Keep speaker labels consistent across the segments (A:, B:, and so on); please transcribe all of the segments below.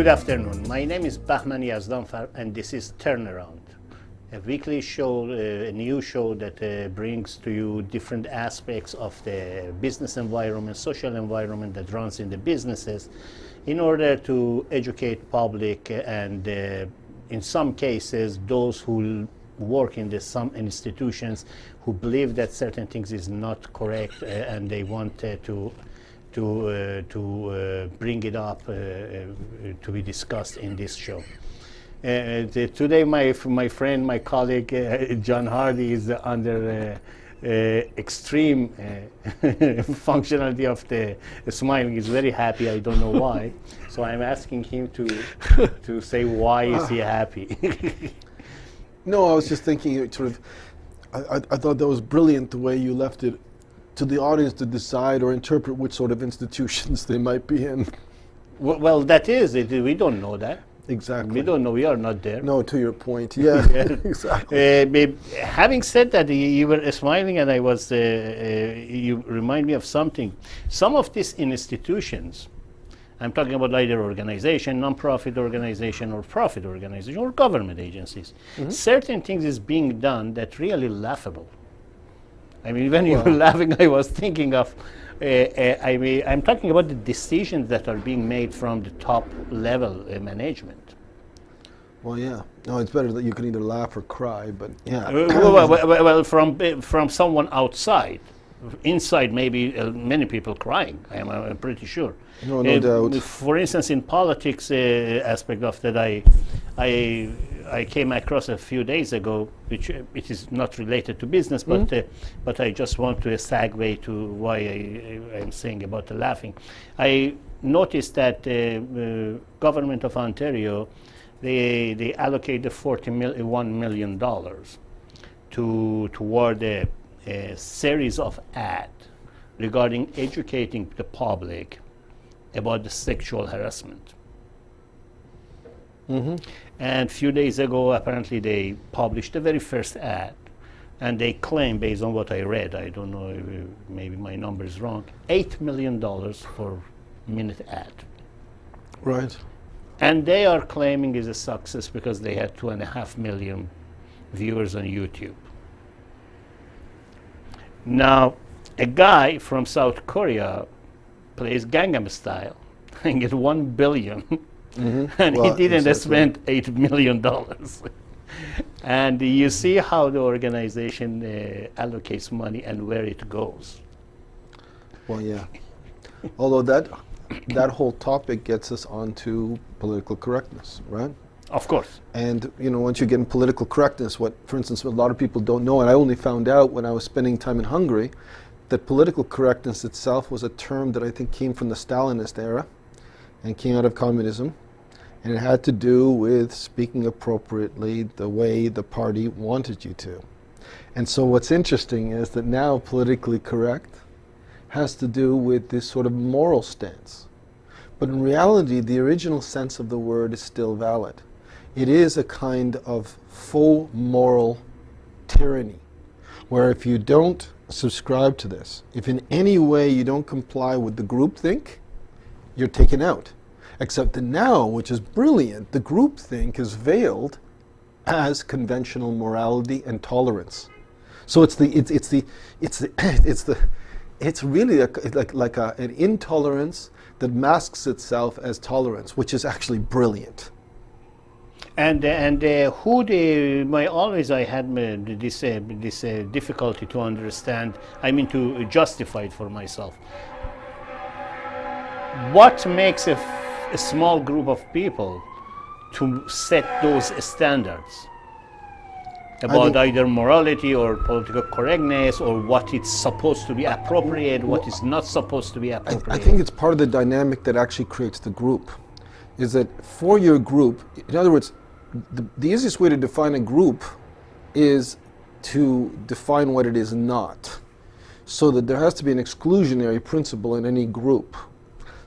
A: Good afternoon. My name is Bahman Yazdanfar, and this is Turnaround, a weekly show, a new show that brings to you different aspects of the business environment, social environment that runs in the businesses, in order to educate public and, in some cases, those who work in some institutions who believe that certain things is not correct and they want to bring it up to be discussed in this show. Today, my friend, my colleague, John Hardy is under extreme functionality of the smiling. He's very happy. I don't know why. So I'm asking him to say why is he happy.
B: No, I was just thinking, I thought that was brilliant the way you left it to the audience to decide or interpret which sort of institutions they might be in.
A: Well, that is it. We don't know that.
B: Exactly.
A: We don't know. We are not there.
B: No, to your point. Yeah,
A: exactly. Having said that, you were smiling, and I was. You remind me of something. Some of these institutions, I'm talking about either organization, non-profit organization, or profit organization, or government agencies. Mm-hmm. Certain things is being done that really laughable. I mean, when you were laughing, I was thinking of, I'm talking about the decisions that are being made from the top level management.
B: Well, yeah. No, it's better that you can either laugh or cry, but yeah.
A: Well, from someone outside. Inside, maybe many people crying, I'm pretty sure.
B: No doubt.
A: For instance, in politics aspect of that, I came across a few days ago, which it is not related to business, but I just want to segue to why I'm saying about the laughing. I noticed that government of Ontario, they allocated $41 million toward a series of ads regarding educating the public about the sexual harassment. Mm-hmm. And a few days ago, apparently they published the very first ad, and they claim, based on what I read, I don't know, maybe my number is wrong, $8 million for minute ad.
B: Right.
A: And they are claiming is a success because they had 2.5 million viewers on YouTube. Now, a guy from South Korea plays Gangnam Style and get $1 billion, and he didn't spend $8 million. And you see how the organization allocates money and where it goes.
B: Well, yeah. Although that whole topic gets us onto political correctness, right?
A: Of course.
B: And once you get in political correctness, for instance, what a lot of people don't know, and I only found out when I was spending time in Hungary, that political correctness itself was a term that I think came from the Stalinist era and came out of communism, and it had to do with speaking appropriately the way the party wanted you to. And so what's interesting is that now politically correct has to do with this sort of moral stance. But in reality, the original sense of the word is still valid. It is a kind of full moral tyranny, where if you don't subscribe to this, if in any way you don't comply with the groupthink, you're taken out. Except that now, which is brilliant, the groupthink is veiled as conventional morality and tolerance. So it's really like an intolerance that masks itself as tolerance, which is actually brilliant.
A: And I had this difficulty to understand. To justify it for myself. What makes a small group of people to set those standards about either morality or political correctness, or what it's supposed to be appropriate, what is not supposed to be appropriate?
B: I think it's part of the dynamic that actually creates the group. Is that for your group, in other words, the easiest way to define a group is to define what it is not. So that there has to be an exclusionary principle in any group.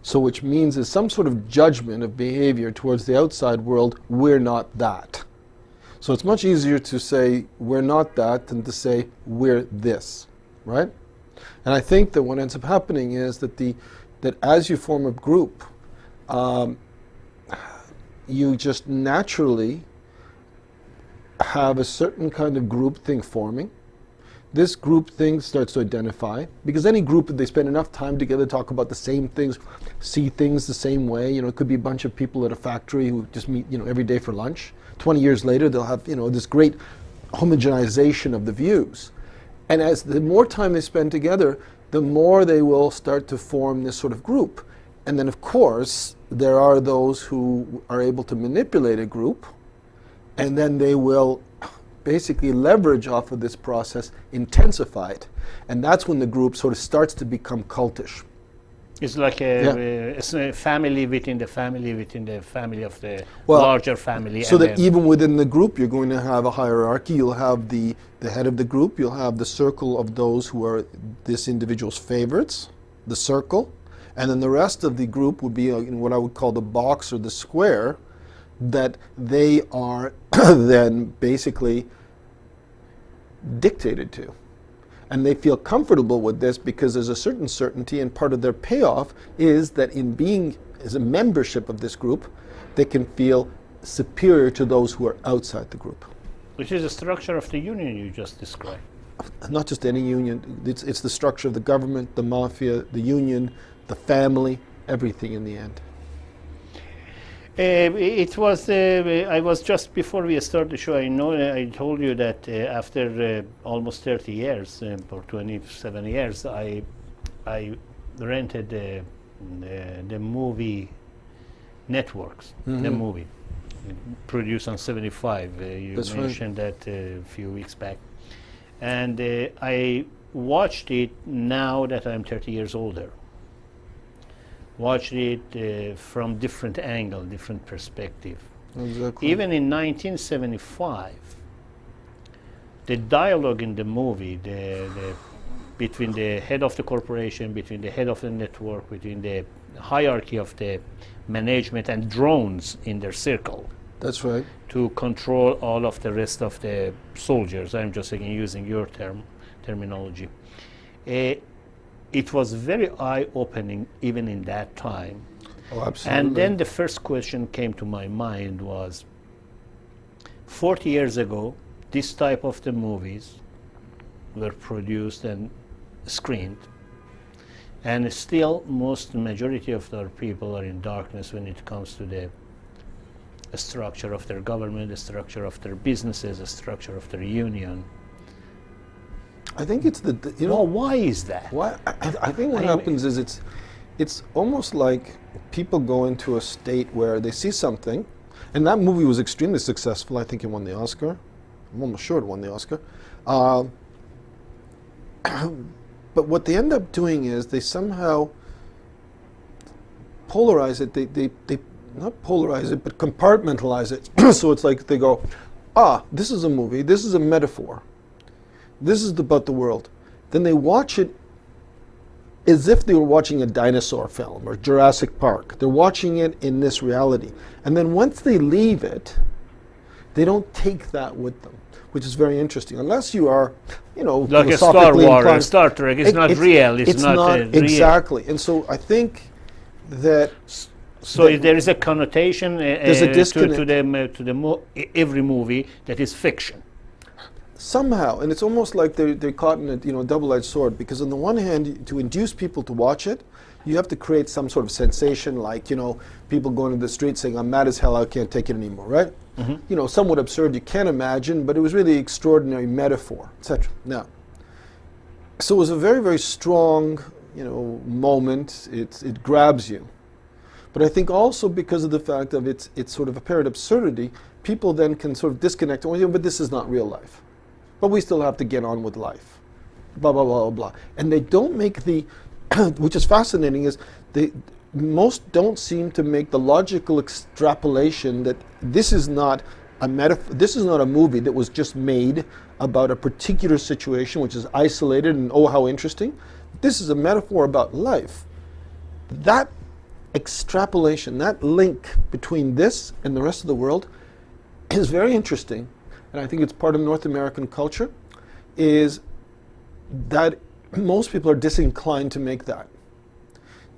B: So which means there's some sort of judgment of behavior towards the outside world, we're not that. So it's much easier to say we're not that than to say we're this, right? And I think that what ends up happening is that as you form a group, you just naturally have a certain kind of group thing forming. This group thing starts to identify, because any group, if they spend enough time together, talk about the same things, see things the same way. You know, it could be a bunch of people at a factory who just meet, you know, every day for lunch. 20 years later, they'll have, you know, this great homogenization of the views. And as the more time they spend together, the more they will start to form this sort of group. And then, of course, there are those who are able to manipulate a group, and then they will basically leverage off of this process, intensify it. And that's when the group sort of starts to become cultish.
A: It's like it's a family within the family of the larger family.
B: So that even within the group, you're going to have a hierarchy. You'll have the head of the group. You'll have the circle of those who are this individual's favorites, the circle. And then the rest of the group would be in what I would call the box or the square, that they are then basically dictated to. And they feel comfortable with this because there's a certain certainty, and part of their payoff is that in being as a membership of this group, they can feel superior to those who are outside the group.
A: Which is the structure of the union you just described.
B: Not just any union, it's the structure of the government, the mafia, the union, the family, everything in the end.
A: It was, I was just before we started the show, I told you that after almost 30 years, or 27 years, I rented the movie networks, the movie, produced on 75. You
B: That's
A: mentioned that a few weeks back. And I watched it now that I'm 30 years older. Watched it from different angle, different perspective.
B: Exactly.
A: Even in 1975, the dialogue in the movie, between the head of the corporation, between the head of the network, between the hierarchy of the management and drones in their circle.
B: That's right.
A: To control all of the rest of the soldiers. I'm just again using your terminology. It was very eye-opening even in that time.
B: Oh, absolutely.
A: And then the first question came to my mind was, 40 years ago, this type of the movies were produced and screened. And still, majority of our people are in darkness when it comes to the structure of their government, the structure of their businesses, the structure of their union.
B: I think it's you know.
A: Well, why is that?
B: Why? I think what happens is it's almost like people go into a state where they see something, and that movie was extremely successful. I think it won the Oscar. I'm almost sure it won the Oscar. But what they end up doing is they somehow polarize it. They not polarize it, but compartmentalize it. So it's like they go, this is a movie. This is a metaphor. This is about the world. Then they watch it as if they were watching a dinosaur film or Jurassic Park. They're watching it in this reality. And then once they leave it, they don't take that with them, which is very interesting. Unless you are,
A: like a Star Wars or Star Trek, it's not real. It's not real.
B: Exactly. And so I think that...
A: So there is a connotation
B: there's a disconnect
A: to every movie that is fiction.
B: Somehow, and it's almost like they're caught in a double-edged sword, because on the one hand, to induce people to watch it, you have to create some sort of sensation, like people going to the street saying, "I'm mad as hell, I can't take it anymore," right? Mm-hmm. Somewhat absurd, you can't imagine, but it was really extraordinary metaphor, etc. Now, so it was a very, very strong moment. It grabs you, but I think also because of the fact of its sort of apparent absurdity, people then can sort of disconnect. Well, but this is not real life. But we still have to get on with life, blah, blah, blah, blah. And they don't make which is fascinating, is most don't seem to make the logical extrapolation that this is not a this is not a movie that was just made about a particular situation which is isolated and oh, how interesting. This is a metaphor about life. That extrapolation, that link between this and the rest of the world is very interesting. And I think it's part of North American culture, is that most people are disinclined to make that.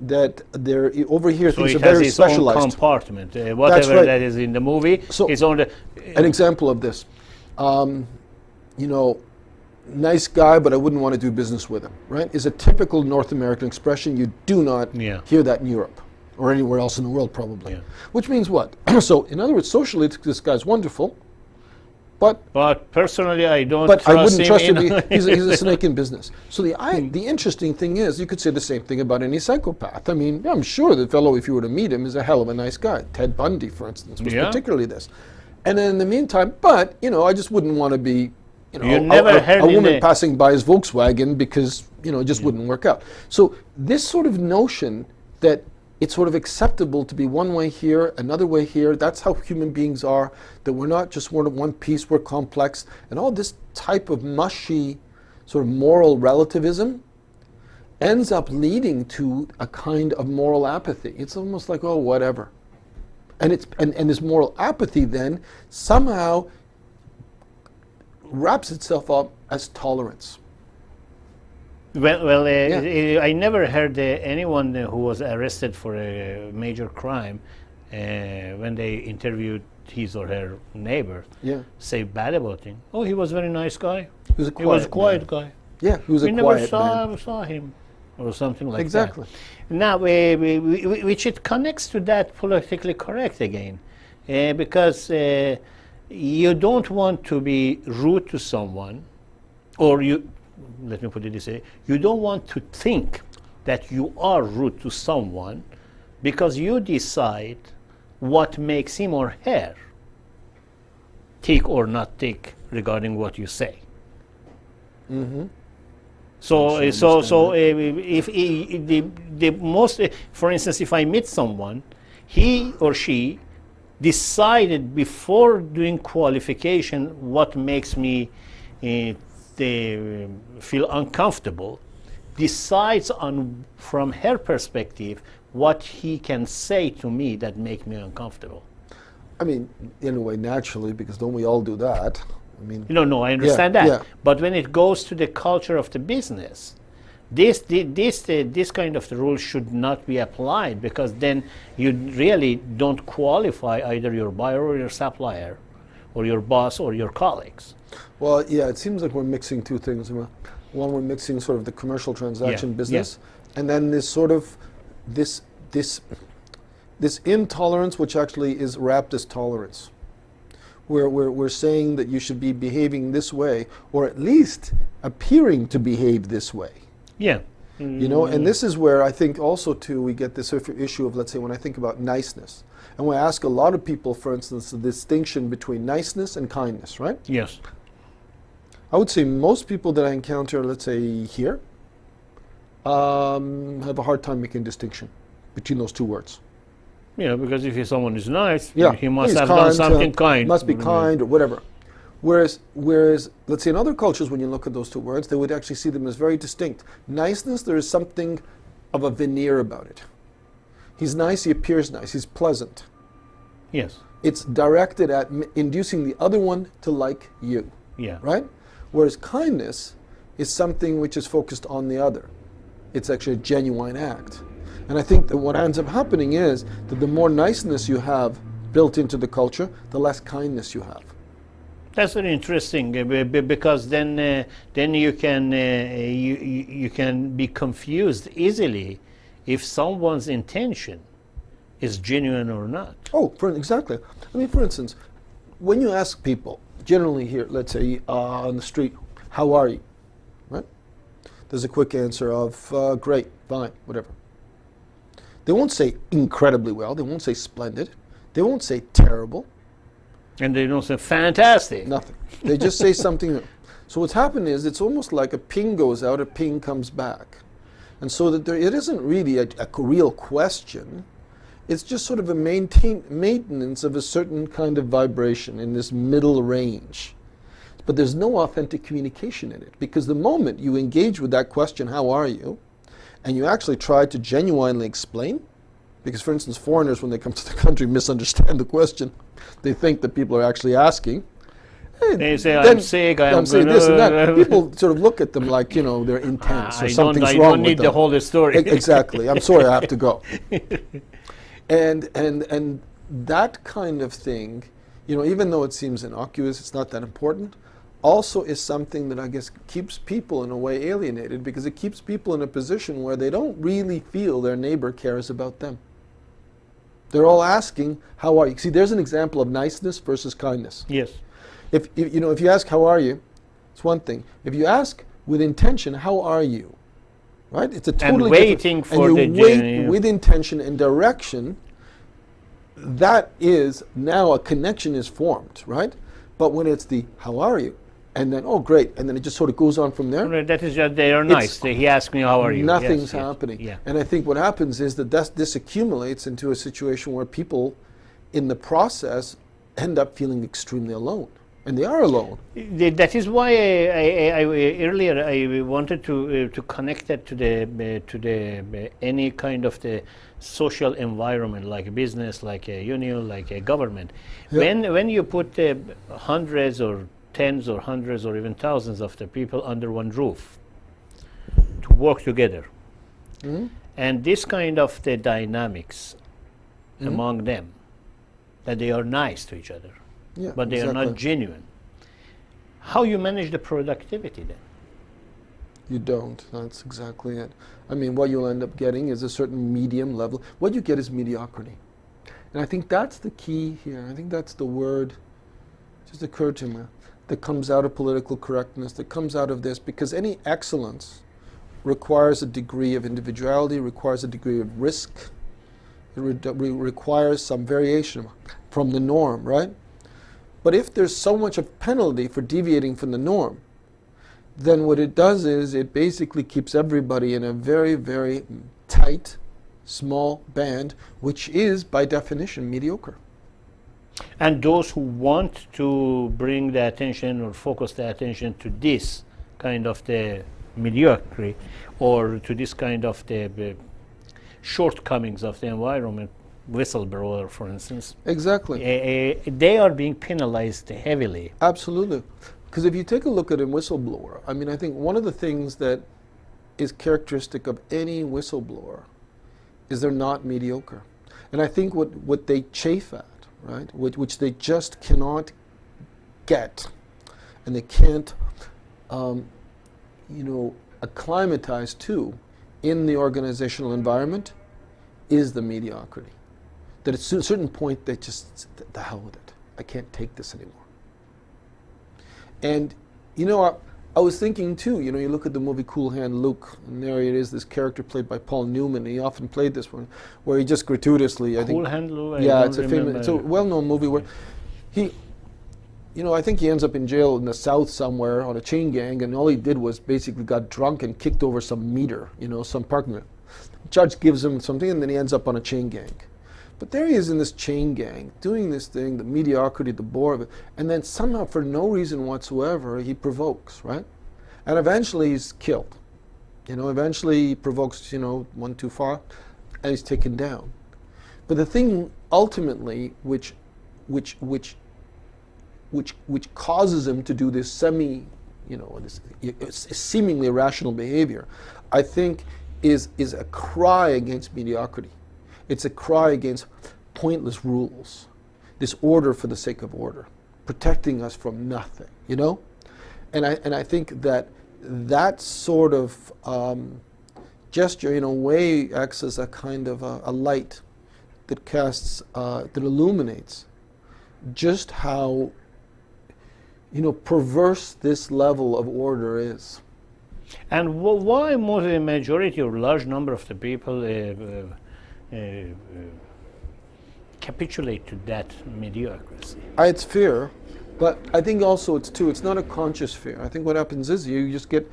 B: that they're over here
A: So
B: things
A: it
B: are very
A: has its own
B: specialized.
A: compartment. Whatever
B: right.
A: that is in the movie,
B: So
A: it's on the.
B: an example of this, you know, nice guy, but I wouldn't want to do business with him, right? Is a typical North American expression. You do not
A: Yeah.
B: hear that in Europe or anywhere else in the world, probably.
A: Yeah.
B: Which means what? So, in other words, socially, this guy's wonderful, but
A: But personally, I don't
B: but
A: trust
B: I wouldn't
A: him.
B: trust him.
A: in-
B: He's a snake in business. So the interesting thing is, you could say the same thing about any psychopath. I mean, I'm sure the fellow, if you were to meet him, is a hell of a nice guy. Ted Bundy, for instance, was
A: Yeah.
B: particularly this. And then in the meantime, but you know, I just wouldn't want to be, you know,
A: You never heard
B: a
A: in
B: woman
A: the-
B: passing by his Volkswagen because you know it just wouldn't work out. So this sort of notion that it's sort of acceptable to be one way here, another way here. That's how human beings are. That we're not just one piece. We're complex, and all this type of mushy, sort of moral relativism, ends up leading to a kind of moral apathy. It's almost like, oh, whatever. And it's and this moral apathy then somehow wraps itself up as tolerance.
A: Well,
B: Yeah.
A: I never heard anyone who was arrested for a major crime when they interviewed his or her neighbor
B: Yeah.
A: say bad about him. Oh, he was a very nice guy.
B: He was a
A: He was a
B: quiet
A: quiet
B: man.
A: guy.
B: Yeah, he was
A: We
B: a
A: never
B: quiet man.
A: saw him or something like
B: Exactly.
A: that. Now, which it connects to that politically correct again, because you don't want to be rude to someone, or let me put it this way, you don't want to think that you are rude to someone because you decide what makes him or her tick or not tick regarding what you say.
B: Mm-hmm.
A: So,
B: I
A: so
B: understand
A: if the most, for instance, if I meet someone, he or she decided before doing qualification what makes me feel uncomfortable, decides on from her perspective what he can say to me that make me uncomfortable.
B: I mean, in a way, naturally, because don't we all do that? I mean,
A: No, I understand that.
B: yeah.
A: But when it goes to the culture of the business, this kind of the rule should not be applied, because then you really don't qualify either your buyer or your supplier, or your boss or your colleagues.
B: well, yeah, it seems like we're mixing two things. One, we're mixing sort of the commercial transaction
A: Yeah,
B: business, and then this sort of this intolerance, which actually is wrapped as tolerance. We're saying that you should be behaving this way, or at least appearing to behave this way.
A: Yeah.
B: You know, and this is where I think also too we get this issue of, let's say, when I think about niceness, and when I ask a lot of people, for instance, the distinction between niceness and kindness, right?
A: Yes.
B: I would say most people that I encounter, let's say here, have a hard time making distinction between those two words.
A: Yeah, because if someone is nice,
B: Yeah,
A: he must
B: he's
A: have done
B: kind,
A: something kind.
B: Must be kind or whatever. Whereas, let's say in other cultures, when you look at those two words, they would actually see them as very distinct. Niceness, there is something of a veneer about it. He's nice, he appears nice, he's pleasant.
A: Yes.
B: It's directed at inducing the other one to like you,
A: Yeah.
B: right? Whereas kindness is something which is focused on the other. It's actually a genuine act. And I think that what ends up happening is that the more niceness you have built into the culture, the less kindness you have.
A: That's very interesting, because then you can you can be confused easily if someone's intention is genuine or not.
B: Oh, exactly. I mean, for instance, when you ask people, generally here, let's say on the street, how are you? Right? There's a quick answer of great, fine, whatever. They won't say incredibly well. They won't say splendid. They won't say terrible.
A: And they don't say fantastic.
B: Nothing. They just say something. So what's happened is it's almost like a ping goes out, a ping comes back. And so that it isn't really a real question. It's just sort of a maintenance of a certain kind of vibration in this middle range. But there's no authentic communication in it, because the moment you engage with that question, how are you, and you actually try to genuinely explain, because for instance, foreigners, when they come to the country, misunderstand the question. They think that people are actually asking.
A: They say,
B: then
A: I'm sick, I'm
B: saying
A: gonna...
B: this and that. People sort of look at them like, they're intense or something's
A: I
B: wrong
A: don't need
B: with them.
A: the whole story.
B: Exactly. I'm sorry, I have to go. And that kind of thing, even though it seems innocuous, it's not that important, also is something that I guess keeps people in a way alienated, because it keeps people in a position where they don't really feel their neighbor cares about them. They're all asking, how are you? See, there's an example of niceness versus kindness.
A: Yes.
B: If you ask, how are you? It's one thing. If you ask with intention, how are you? Right? It's a totally
A: and waiting
B: different,
A: for
B: and you
A: the
B: wait
A: journey.
B: with intention and direction. That is now a connection is formed, right? But when it's the how are you, and then oh great, and then it just sort of goes on from there.
A: That is just, they are nice. He asked me, how are you?
B: Nothing's
A: Yes,
B: happening.
A: Yeah.
B: And I think what happens is that this accumulates into a situation where people in the process end up feeling extremely alone. And they are alone.
A: That is why I earlier I wanted to connect that to the any kind of the social environment, like a business, like a union, like a government.
B: Yeah.
A: When you put hundreds or tens or hundreds or even thousands of the people under one roof to work together, and this kind of the dynamics among them, that they are nice to each other.
B: Yeah,
A: But they are not genuine. How you manage the productivity then?
B: You don't. That's exactly it. I mean, what you'll end up getting is a certain medium level. What you get is mediocrity. And I think that's the key here. I think that's the word, just occurred to me, that comes out of political correctness, that comes out of this, because any excellence requires a degree of individuality, requires a degree of risk, it requires some variation from the norm, right? But if there's so much of penalty for deviating from the norm, then what it does is it basically keeps everybody in a very, very tight, small band, which is, by definition, mediocre.
A: And those who want to bring the attention or focus the attention to this kind of the mediocrity or to this kind of the shortcomings of the environment, whistleblower, for instance.
B: Exactly.
A: They are being penalized heavily.
B: Absolutely. Because if you take a look at a whistleblower, I mean, I think one of the things that is characteristic of any whistleblower is they're not mediocre. And I think what they chafe at, right, which they just cannot get, and they can't, acclimatize to in the organizational environment, is the mediocrity. That at a certain point they just, the hell with it. I can't take this anymore. And, I was thinking too, you look at the movie Cool Hand Luke, and there it is, this character played by Paul Newman, and he often played this one, where he just gratuitously,
A: Cool Hand Luke?
B: Yeah, it's a well-known movie where he, I think he ends up in jail in the South somewhere on a chain gang, and all he did was basically got drunk and kicked over some meter, some parking lot. The judge gives him something, and then he ends up on a chain gang. But there he is in this chain gang, doing this thing, the mediocrity, the bore of it, and then somehow, for no reason whatsoever, he provokes, right? And eventually he's killed. Eventually he provokes, one too far, and he's taken down. But the thing ultimately, which causes him to do this this seemingly irrational behavior, I think is a cry against mediocrity. It's a cry against pointless rules, this order for the sake of order, protecting us from nothing, And I think that sort of gesture, in a way, acts as a kind of a light that casts, that illuminates just how, perverse this level of order is.
A: And why most of the majority or large number of the people capitulate to that mediocrity?
B: It's fear, but I think also it's not a conscious fear. I think what happens is you just get,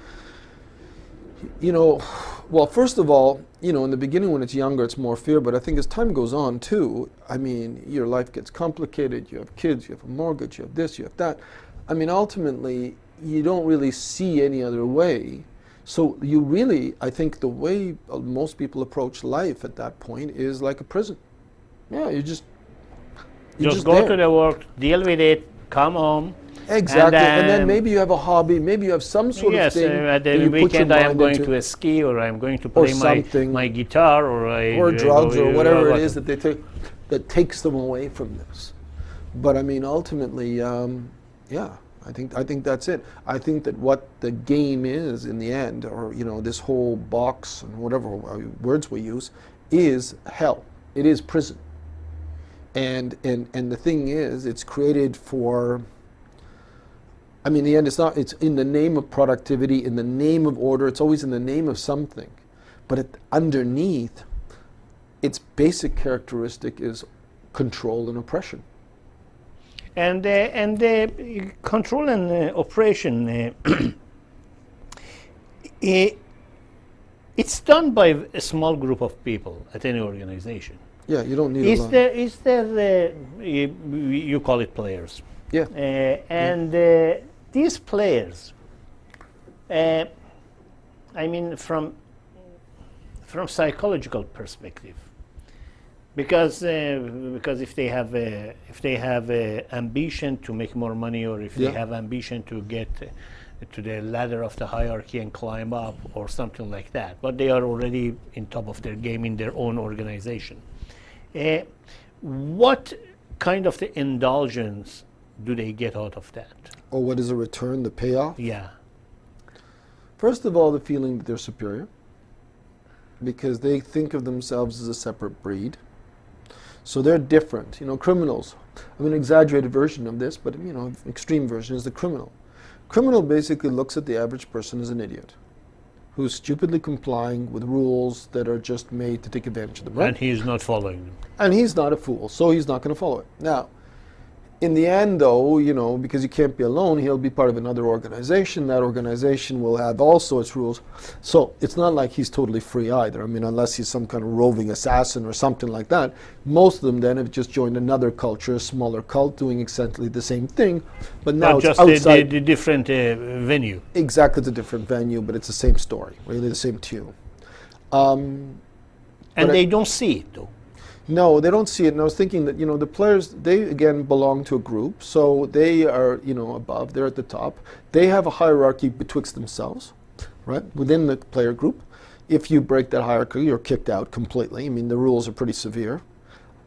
B: well, first of all, in the beginning when it's younger, it's more fear, but I think as time goes on too, I mean, your life gets complicated, you have kids, you have a mortgage, you have this, you have that. I mean, ultimately, you don't really see any other way. So you really, I think the way most people approach life at that point is like a prison. Yeah, you just
A: go to the work, deal with it, come home.
B: Exactly, and then maybe you have a hobby, maybe you have some sort of
A: yes,
B: thing.
A: at
B: that
A: the
B: you put your
A: weekend I am
B: mind
A: going
B: into,
A: to ski, or I'm going to
B: or
A: play
B: something,
A: my guitar,
B: or drugs, or whatever it is that they take, that takes them away from this. But I mean, ultimately, yeah, I think that's it. I think that what the game is in the end, or this whole box and whatever words we use, is hell. It is prison. And the thing is, it's created for. I mean, in the end, it's in the name of productivity, in the name of order. It's always in the name of something. But underneath, its basic characteristic is control and oppression.
A: And the control and operation, it's done by a small group of people at any organization.
B: Yeah, you don't need a lot.
A: Is there you call it players?
B: Yeah.
A: These players, I mean, from psychological perspective, because if they have ambition to make more money, or if they have ambition to get to the ladder of the hierarchy and climb up, or something like that, but they are already in top of their game in their own organization. What kind of the indulgence do they get out of that?
B: Or what is the return, the payoff?
A: Yeah.
B: First of all, the feeling that they're superior, because they think of themselves as a separate breed. So they're different. Criminals. I mean, an exaggerated version of this, but extreme version is the criminal. Criminal basically looks at the average person as an idiot, who's stupidly complying with rules that are just made to take advantage of them. Right?
A: And he's not following them.
B: And he's not a fool, so he's not going to follow it. Now, in the end, though, because you can't be alone, he'll be part of another organization. That organization will have also its rules. So it's not like he's totally free either. I mean, unless he's some kind of roving assassin or something like that. Most of them then have just joined another culture, a smaller cult, doing exactly the same thing. But now it's
A: just
B: outside.
A: the different venue.
B: Exactly, it's a different venue, but it's the same story, really the same tune.
A: And they don't see it, though.
B: No, they don't see it. And I was thinking that, the players, they again belong to a group. So they are, above, they're at the top. They have a hierarchy betwixt themselves, right, within the player group. If you break that hierarchy, you're kicked out completely. I mean, the rules are pretty severe.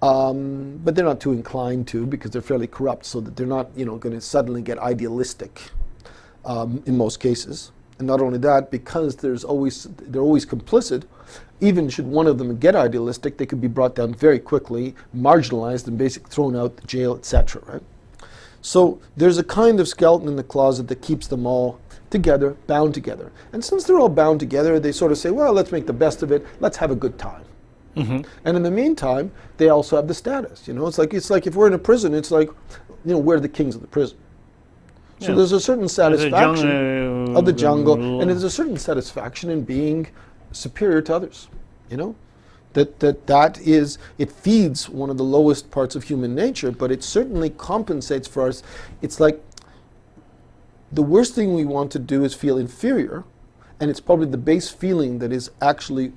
B: But they're not too inclined to, because they're fairly corrupt, so that they're not, going to suddenly get idealistic in most cases. And not only that, because they're always complicit. Even should one of them get idealistic, they could be brought down very quickly, marginalized, and basically thrown out, jail, etc. Right? So there's a kind of skeleton in the closet that keeps them all together, bound together. And since they're all bound together, they sort of say, well, let's make the best of it. Let's have a good time. Mm-hmm. And in the meantime, they also have the status. It's like if we're in a prison, it's like, we're the kings of the prison. So there's a certain satisfaction of the jungle, and there's a certain satisfaction in being superior to others. That is, it feeds one of the lowest parts of human nature, but it certainly compensates for us. It's like the worst thing we want to do is feel inferior, and it's probably the base feeling that is actually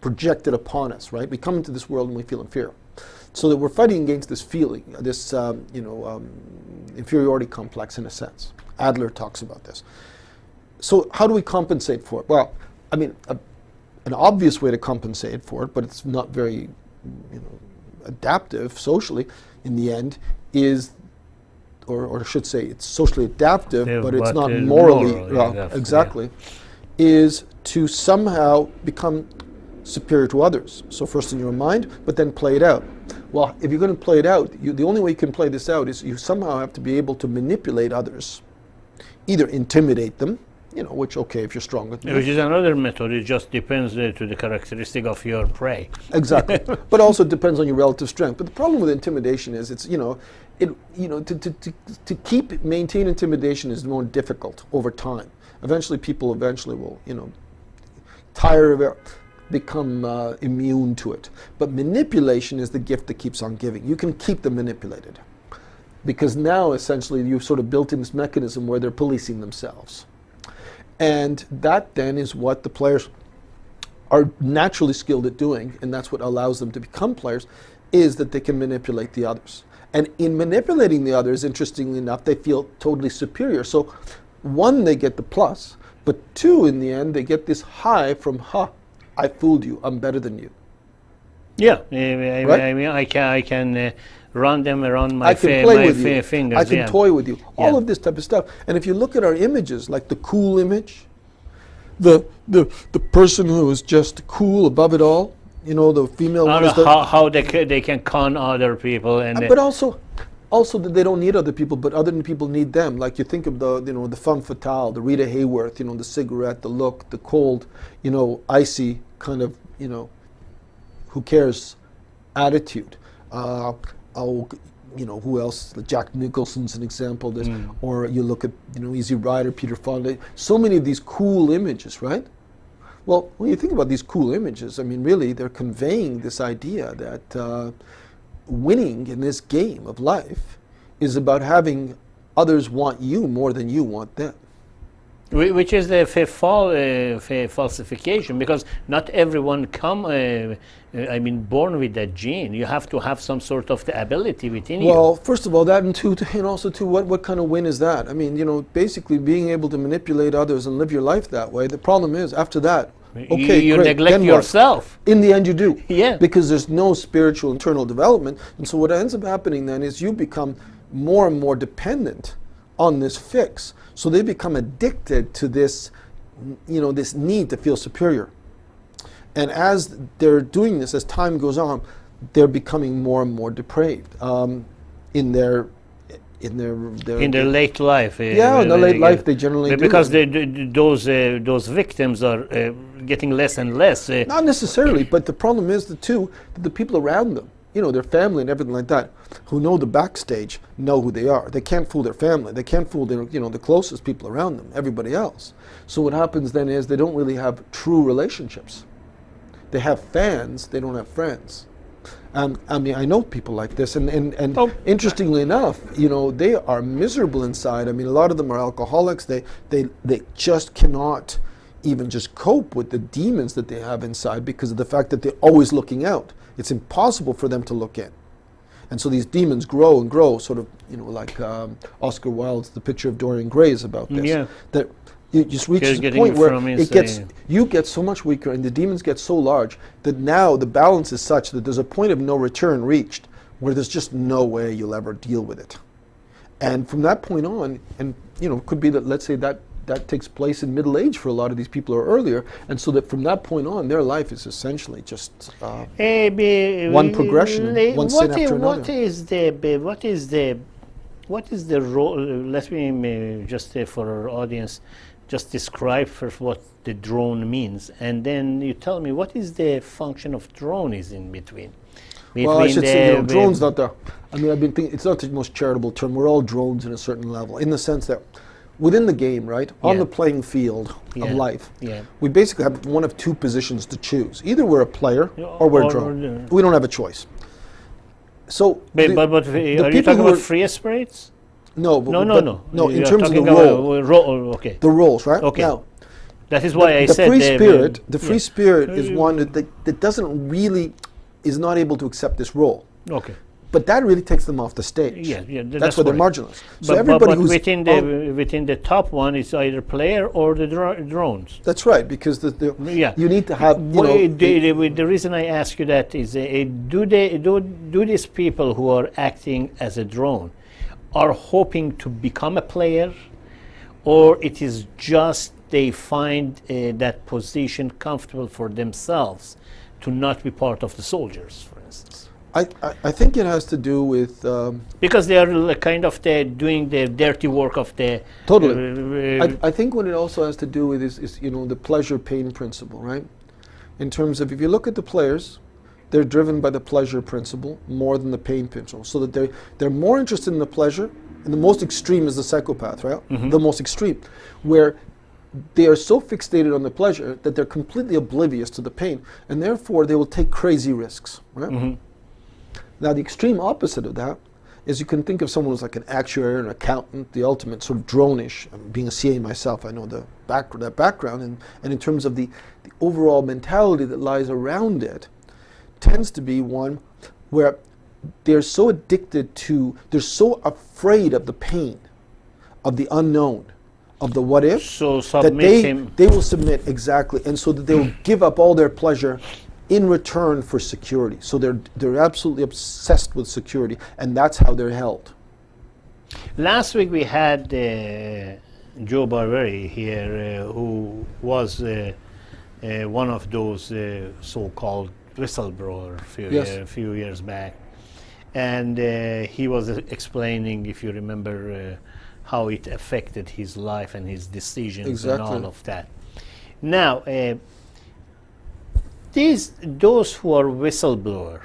B: projected upon us, right? We come into this world and we feel inferior. So that we're fighting against this feeling, this inferiority complex in a sense. Adler talks about this. So how do we compensate for it? Well, I mean, an obvious way to compensate for it, but it's not very adaptive socially in the end, is, or I should say it's socially adaptive, but it's not morally exactly, is to somehow become superior to others. So first in your mind, but then play it out. Well, if you're going to play it out, the only way you can play this out is you somehow have to be able to manipulate others, either intimidate them, which, okay, if you're strong with them.
A: Which is another method. It just depends to the characteristic of your prey.
B: Exactly. But also depends on your relative strength. But the problem with intimidation is to maintain intimidation is more difficult over time. Eventually people will, tire of it, become immune to it. But manipulation is the gift that keeps on giving. You can keep them manipulated. Because now, essentially, you've sort of built in this mechanism where they're policing themselves. And that then is what the players are naturally skilled at doing, and that's what allows them to become players, is that they can manipulate the others. And in manipulating the others, interestingly enough, they feel totally superior. So one, they get the plus, but two, in the end, they get this high from, I fooled you, I'm better than you.
A: Yeah,
B: Right?
A: I mean, I can run them around my,
B: I can play with you.
A: fingers.
B: I can
A: yeah.
B: toy with you. All
A: Yeah.
B: of this type of stuff. And if you look at our images, like the cool image, the person who is just cool above it all, you know, the female one is the,
A: How they can con other people and
B: but also that they don't need other people, but other people need them. Like you think of the femme fatale, the Rita Hayworth, the cigarette, the look, the cold, icy kind of, who cares attitude. Who else? Jack Nicholson's an example. Or you look at, Easy Rider, Peter Fonda. So many of these cool images, right? Well, when you think about these cool images, I mean, really, they're conveying this idea that winning in this game of life is about having others want you more than you want them.
A: which is the falsification, because not everyone born with that gene. You have to have some sort of the ability within you.
B: Well, first of all, that, and also too, what kind of win is that? I mean, basically being able to manipulate others and live your life that way. The problem is, after that, okay,
A: you
B: great,
A: neglect
B: then what?
A: yourself.
B: In the end, you do.
A: Yeah.
B: Because there's no spiritual internal development, and so what ends up happening then is you become more and more dependent on this fix. So they become addicted to this, this need to feel superior. And as they're doing this, as time goes on, they're becoming more and more depraved in their
A: late life.
B: Yeah, in their late life, they generally do.
A: Because those victims are getting less and less.
B: Not necessarily, but the problem is that the people around them, their family and everything like that, who know the backstage, know who they are. They can't fool their family. They can't fool the closest people around them, everybody else. So what happens then is they don't really have true relationships. They have fans, they don't have friends. I mean, I know people like this, and interestingly enough, they are miserable inside. I mean, a lot of them are alcoholics. They just cannot even just cope with the demons that they have inside because of the fact that they're always looking out. It's impossible for them to look in. And so these demons grow and grow, sort of, like Oscar Wilde's The Picture of Dorian Gray is about this.
A: Yeah.
B: That you just reach a point where you get so much weaker and the demons get so large that now the balance is such that there's a point of no return reached where there's just no way you'll ever deal with it. And from that point on, and it could be that, let's say that takes place in middle age for a lot of these people or earlier, and so that from that point on, their life is essentially just one progression, one sin after another.
A: What is the role? Let me just for our audience, just describe first what the drone means, and then you tell me what is the function of drone is in between.
B: Well, I should say, drones not the. I mean, I've been thinking it's not the most charitable term. We're all drones in a certain level, in the sense that within the game, right, on the playing field of life, we basically have one of two positions to choose. Either we're a player or we're a drone. We don't have a choice. So,
A: but are you talking about free spirits?
B: No. No. In terms of the
A: role. Okay.
B: The roles, right?
A: Okay.
B: Now,
A: that is why I
B: the
A: said
B: free spirit is one that doesn't really is not able to accept this role.
A: Okay.
B: But that really takes them off the stage. That's why they're marginalized. So
A: everybody who's within the top one is either player or the drones.
B: That's right, because you need to have.
A: The reason I ask you that is, do these people who are acting as a drone are hoping to become a player, or it is just they find that position comfortable for themselves to not be part of the soldiers, for instance?
B: I think it has to do with
A: because they are kind of doing the dirty work of the
B: totally. I think what it also has to do with is the pleasure-pain principle, right? In terms of, if you look at the players, they're driven by the pleasure principle more than the pain principle, so that they're more interested in the pleasure. And the most extreme is the psychopath, right? Mm-hmm. The most extreme, where they are so fixated on the pleasure that they're completely oblivious to the pain, and therefore they will take crazy risks, right? Mm-hmm. Now, the extreme opposite of that is you can think of someone who's like an actuary, an accountant, the ultimate sort of drone-ish. Being a CA myself, I know that background, and in terms of the overall mentality that lies around it, tends to be one where they're so addicted to, they're so afraid of the pain, of the unknown, of the what if,
A: So
B: that
A: submit
B: they will submit, exactly, and so that they will give up all their pleasure in return for security. So they're absolutely obsessed with security, and that's how they're held.
A: Last week we had Joe Barberi here, who was one of those so-called whistleblower a few years back, and he was explaining, if you remember, how it affected his life and his decisions and all of that. Now, those who are whistleblower,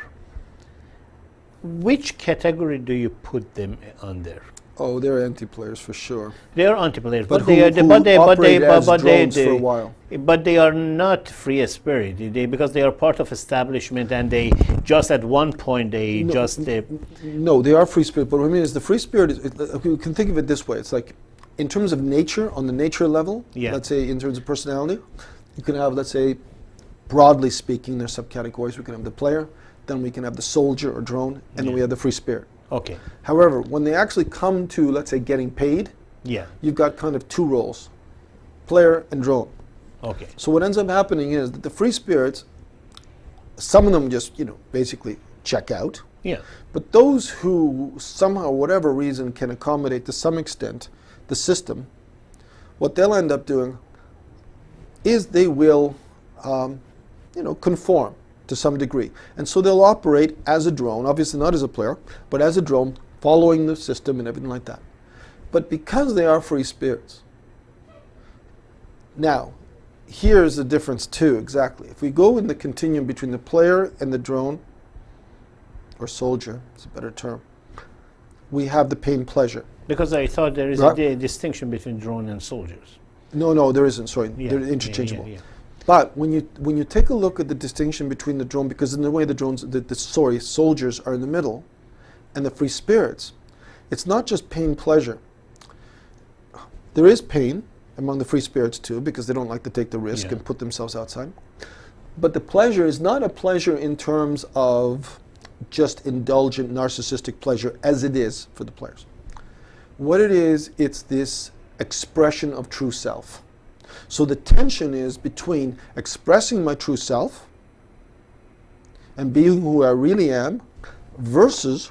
A: which category do you put them under?
B: Oh, they're anti-players for sure.
A: They are anti-players,
B: but they for a while.
A: But they are not free spirit, because they are part of establishment, and they just at one point they
B: no, they are free spirit. But what I mean is the free spirit is, you can think of it this way. It's like, in terms of nature, on the nature level, let's say in terms of personality, you can have, let's say, broadly speaking, there's subcategories. We can have the player, then we can have the soldier or drone, and then we have the free spirit.
A: Okay.
B: However, when they actually come to, let's say, getting paid, you've got kind of two roles, player and drone.
A: Okay.
B: So what ends up happening is that the free spirits, some of them just, basically check out.
A: Yeah.
B: But those who somehow, whatever reason, can accommodate to some extent the system, what they'll end up doing is they will, conform to some degree. And so they'll operate as a drone, obviously not as a player, but as a drone, following the system and everything like that. But because they are free spirits, now, here's the difference too, exactly. If we go in the continuum between the player and the drone, or soldier, it's a better term, we have the pain-pleasure.
A: Because I thought there is a distinction between drone and soldiers.
B: No, there isn't, sorry, they're interchangeable. But when you take a look at the distinction between the drone, because in the way the drones, soldiers are in the middle, and the free spirits, it's not just pain pleasure. There is pain among the free spirits too, because they don't like to take the risk and put themselves outside. But the pleasure is not a pleasure in terms of just indulgent narcissistic pleasure as it is for the players. What it is, it's this expression of true self. So the tension is between expressing my true self and being who I really am versus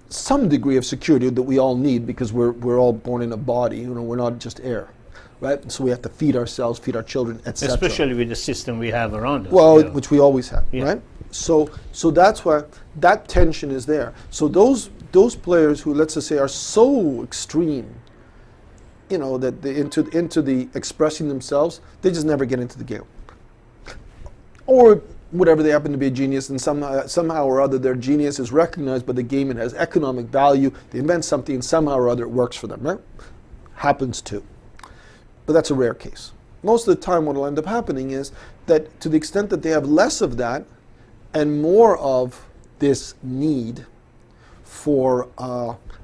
B: some degree of security that we all need, because we're all born in a body, we're not just air, right? So we have to feed ourselves, feed our children, etc.
A: Especially with the system we have around us.
B: Well, which we always have, right? So that's why that tension is there. So those players who, let's just say, are so extreme, that they into the expressing themselves, they just never get into the game. Or whatever, they happen to be a genius, and somehow or other their genius is recognized by the game. It has economic value. They invent something, and somehow or other it works for them, right? Happens too. But that's a rare case. Most of the time what will end up happening is that, to the extent that they have less of that and more of this need for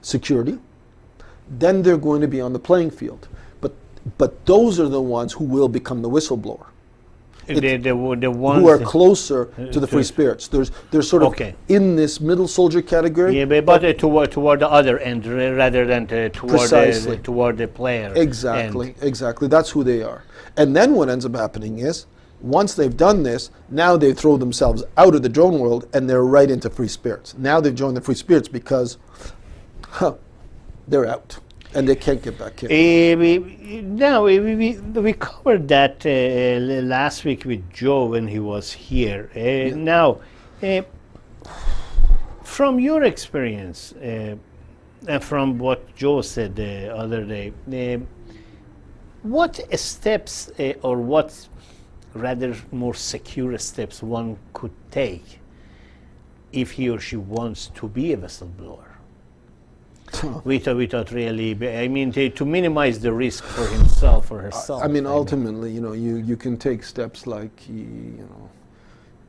B: security, then they're going to be on the playing field. But those are the ones who will become the whistleblower.
A: The ones
B: who are closer to the free spirits. They're sort of in this middle soldier category.
A: Yeah, but toward the other end rather than toward the player.
B: Exactly. That's who they are. And then what ends up happening is, once they've done this, now they throw themselves out of the drone world and they're right into free spirits. Now they've joined the free spirits because they're out and they can't get back in.
A: We covered that last week with Joe when he was here. Now, from your experience and from what Joe said the other day, what steps or what rather more secure steps one could take if he or she wants to be a whistleblower? Without really, to minimize the risk for himself or herself.
B: Ultimately, you can take steps like,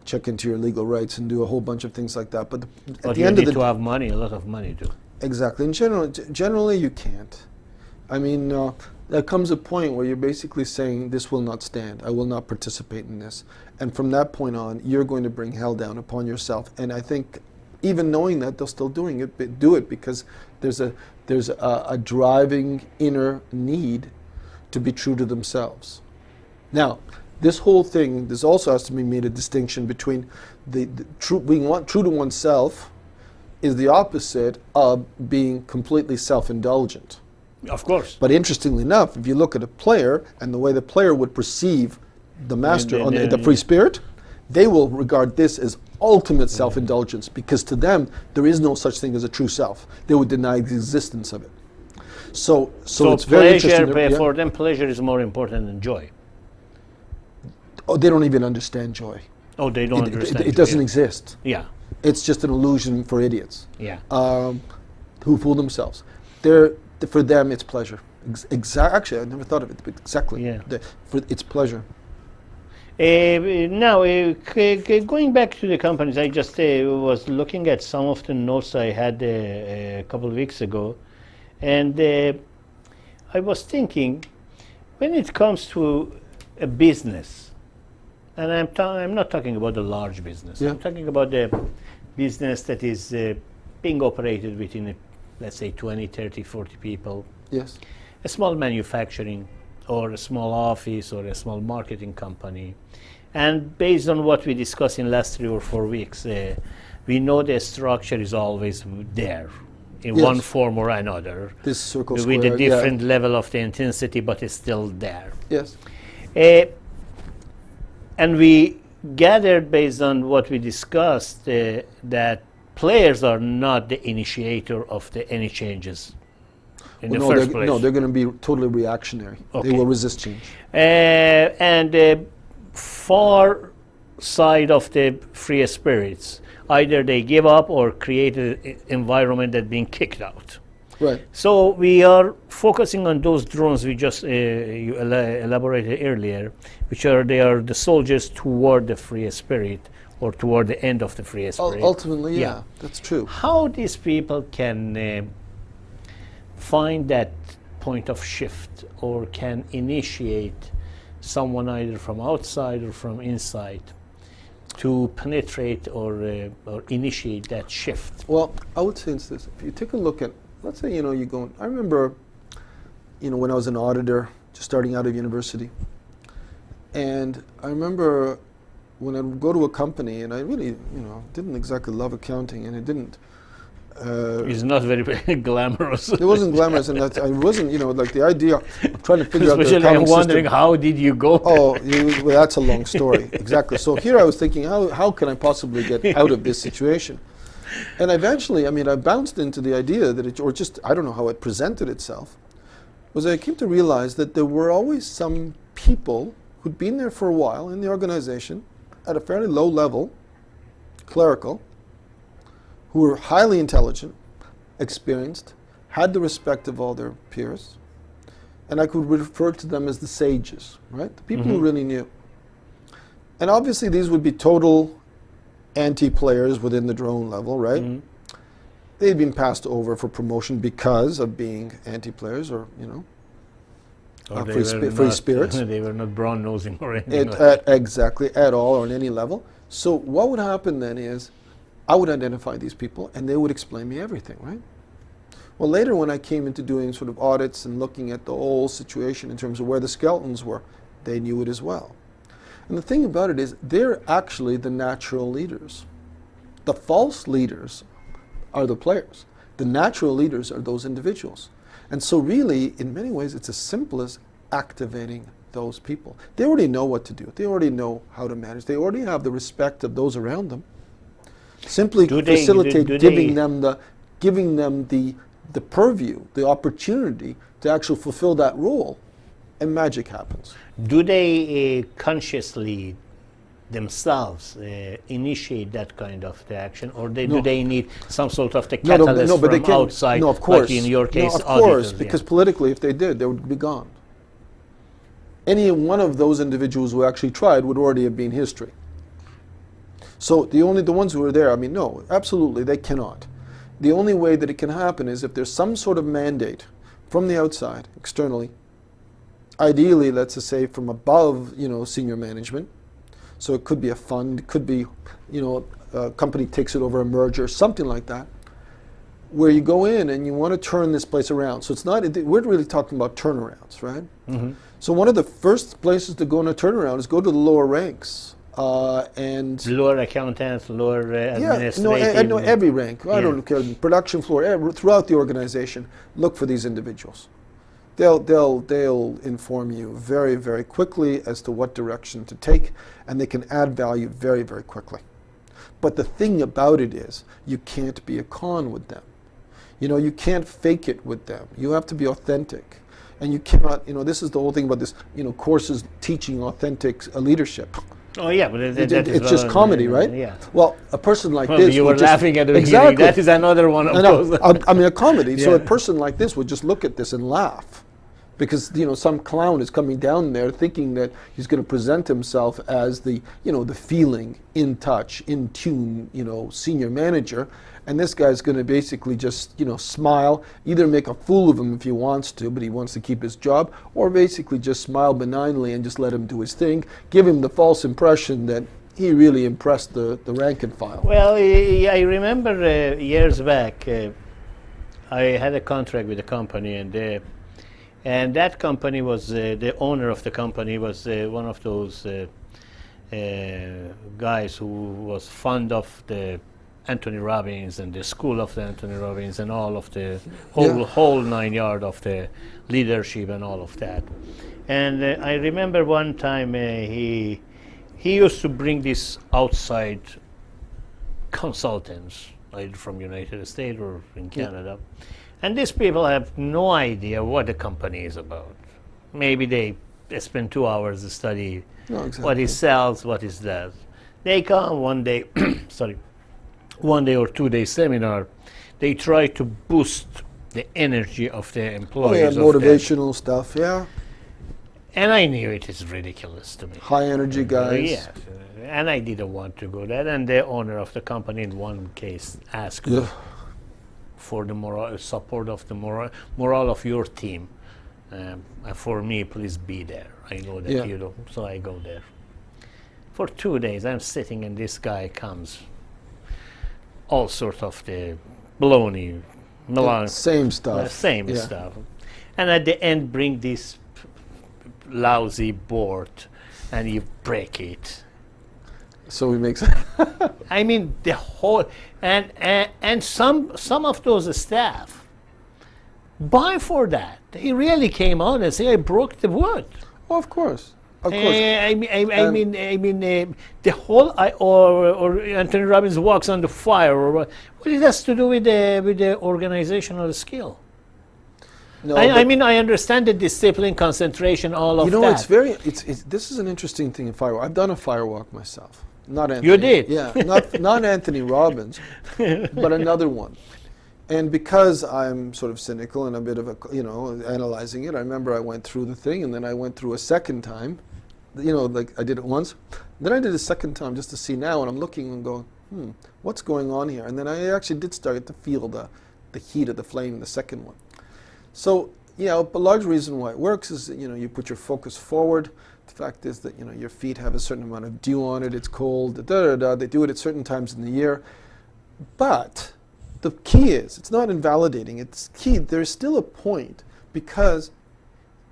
B: check into your legal rights and do a whole bunch of things like that. But at the end of the day,
A: to have money, a lot of money too.
B: Exactly. In generally you can't. There comes a point where you're basically saying, this will not stand. I will not participate in this. And from that point on, you're going to bring hell down upon yourself. And I think even knowing that, they'll still do it because there's a driving inner need to be true to themselves. Now, this whole thing, this also has to be made a distinction between being true to oneself is the opposite of being completely self-indulgent.
A: Of course.
B: But interestingly enough, if you look at a player and the way the player would perceive the master, the free spirit, they will regard this as ultimate self-indulgence, because to them there is no such thing as a true self. They would deny the existence of it. So it's very interesting.
A: For them, pleasure is more important than joy.
B: Oh, they don't even understand joy.
A: Oh, they don't understand.
B: It doesn't exist.
A: Yeah.
B: It's just an illusion for idiots.
A: Yeah.
B: Who fool themselves. For them, it's pleasure. Actually, I never thought of it, but exactly.
A: Yeah.
B: It's pleasure.
A: Now, going back to the companies, I just was looking at some of the notes I had a couple of weeks ago, and I was thinking, when it comes to a business, and I'm not talking about a large business.
B: Yeah.
A: I'm talking about the business that is being operated within, let's say, 20, 30, 40 people.
B: Yes.
A: A small manufacturing, or a small office, or a small marketing company. And based on what we discussed in last 3 or 4 weeks, we know the structure is always there in
B: Yes.
A: one form or another.
B: This circle
A: with
B: square,
A: a different level of the intensity, but it's still there.
B: Yes.
A: And we gathered, based on what we discussed, that players are not the initiator of any changes in the first place.
B: No, they're going to be totally reactionary.
A: Okay.
B: They will resist change.
A: And the far side of the free spirits, either they give up or create an environment that's being kicked out.
B: Right.
A: So we are focusing on those drones we just you elaborated earlier, they are the soldiers toward the free spirit, or toward the end of the free spirit.
B: Ultimately, yeah, that's true.
A: How these people can find that point of shift, or can initiate someone either from outside or from inside to penetrate or initiate that shift?
B: Well, I would say it's this. If you take a look at, let's say, you go, I remember, when I was an auditor, just starting out of university, and I remember when I would go to a company, and I really, didn't exactly love accounting, and it didn't.
A: It's not very glamorous.
B: It wasn't glamorous, and I wasn't, like the idea of trying to figure out the
A: Especially
B: accounting
A: I'm wondering,
B: system.
A: how did you go?
B: Oh, well, that's a long story. Exactly. So here I was thinking, how can I possibly get out of this situation? And eventually, I bounced into the idea that I don't know how it presented itself, was I came to realize that there were always some people who'd been there for a while in the organization at a fairly low level, clerical, who were highly intelligent, experienced, had the respect of all their peers, and I could refer to them as the sages, right? The people who really knew. And obviously these would be total anti-players within the drone level, right? They'd been passed over for promotion because of being anti-players, or free spirits.
A: They were not brown-nosing or anything.
B: Exactly, at all, or on any level. So what would happen then is, I would identify these people, and they would explain me everything, right? Well, later when I came into doing sort of audits and looking at the whole situation in terms of where the skeletons were, they knew it as well. And the thing about it is, they're actually the natural leaders. The false leaders are the players. The natural leaders are those individuals. And so really, in many ways, it's as simple as activating those people. They already know what to do. They already know how to manage. They already have the respect of those around them. Simply facilitate giving them the purview, the opportunity to actually fulfill that role, and magic happens.
A: Do they consciously themselves initiate that kind of the action, or do they need some sort of the catalyst from outside?
B: No, of course.
A: Like in your case,
B: of course,
A: auditors,
B: because politically, if they did, they would be gone. Any one of those individuals who actually tried would already have been history. So the ones who are there, no, absolutely, they cannot. The only way that it can happen is if there's some sort of mandate from the outside, externally, ideally, let's just say from above, senior management, So it could be a fund, it could be, a company takes it over a merger, something like that, where you go in and you want to turn this place around. So it's not, we're really talking about turnarounds, right?
A: Mm-hmm.
B: So one of the first places to go in a turnaround is go to the lower ranks. And
A: lower accountants, lower administrative.
B: no, every rank. I don't care. Production floor, throughout the organization. Look for these individuals. They'll inform you very, very quickly as to what direction to take, and they can add value very, very quickly. But the thing about it is, you can't be a con with them. You can't fake it with them. You have to be authentic. And you cannot, this is the whole thing about this, courses teaching authentic leadership.
A: Oh yeah, but
B: it's just comedy, right?
A: Yeah.
B: Well, a person like this.
A: You were laughing at the beginning.
B: Exactly.
A: That is another one of those.
B: I mean, a comedy.
A: Yeah.
B: So a person like this would just look at this and laugh, because some clown is coming down there thinking that he's going to present himself as the the feeling, in touch, in tune, senior manager. And this guy's going to basically just, smile, either make a fool of him if he wants to, but he wants to keep his job, or basically just smile benignly and just let him do his thing, give him the false impression that he really impressed the rank and file.
A: Well, I remember years back, I had a contract with a company, and that company was, the owner of the company was one of those guys who was fond of the Anthony Robbins and the school of the Anthony Robbins and all of the whole 9 yards of the leadership and all of that. And I remember one time he used to bring these outside consultants, either from United States or in Canada. And these people have no idea what the company is about. Maybe they spend 2 hours to study what he sells, what he does. They come one day, 1 day or 2 day seminar, they try to boost the energy of the employees.
B: Motivational stuff, yeah.
A: And I knew it is ridiculous to me.
B: High energy guys.
A: Yeah, and I didn't want to go there. And the owner of the company in one case asked for the moral support of the morale of your team. And for me, please be there. I know that you don't, so I go there. For 2 days, I'm sitting and this guy comes. All sorts of the baloney,
B: same stuff.
A: Stuff. And at the end, bring this lousy board and you break it.
B: So he makes
A: I mean, the whole, and some of those staff buy for that. They really came out and say, I broke the wood.
B: Oh, of course. Of course.
A: I mean, the whole, or Anthony Robbins walks on the fire, or what it has to do with the organizational skill. No, I mean, I understand the discipline, concentration, all of that.
B: This is an interesting thing in firewalk. I've done a firewalk myself. Not Anthony.
A: You did?
B: Yeah, not Anthony Robbins, but another one. And because I'm sort of cynical and a bit of a, analyzing it, I remember I went through the thing, and then I went through a second time. Like I did it once. Then I did a second time just to see now, and I'm looking and going, what's going on here? And then I actually did start to feel the heat of the flame in the second one. So, a large reason why it works is that, you put your focus forward. The fact is that, your feet have a certain amount of dew on it, it's cold, They do it at certain times in the year. But the key is, it's not invalidating, it's key, there's still a point, because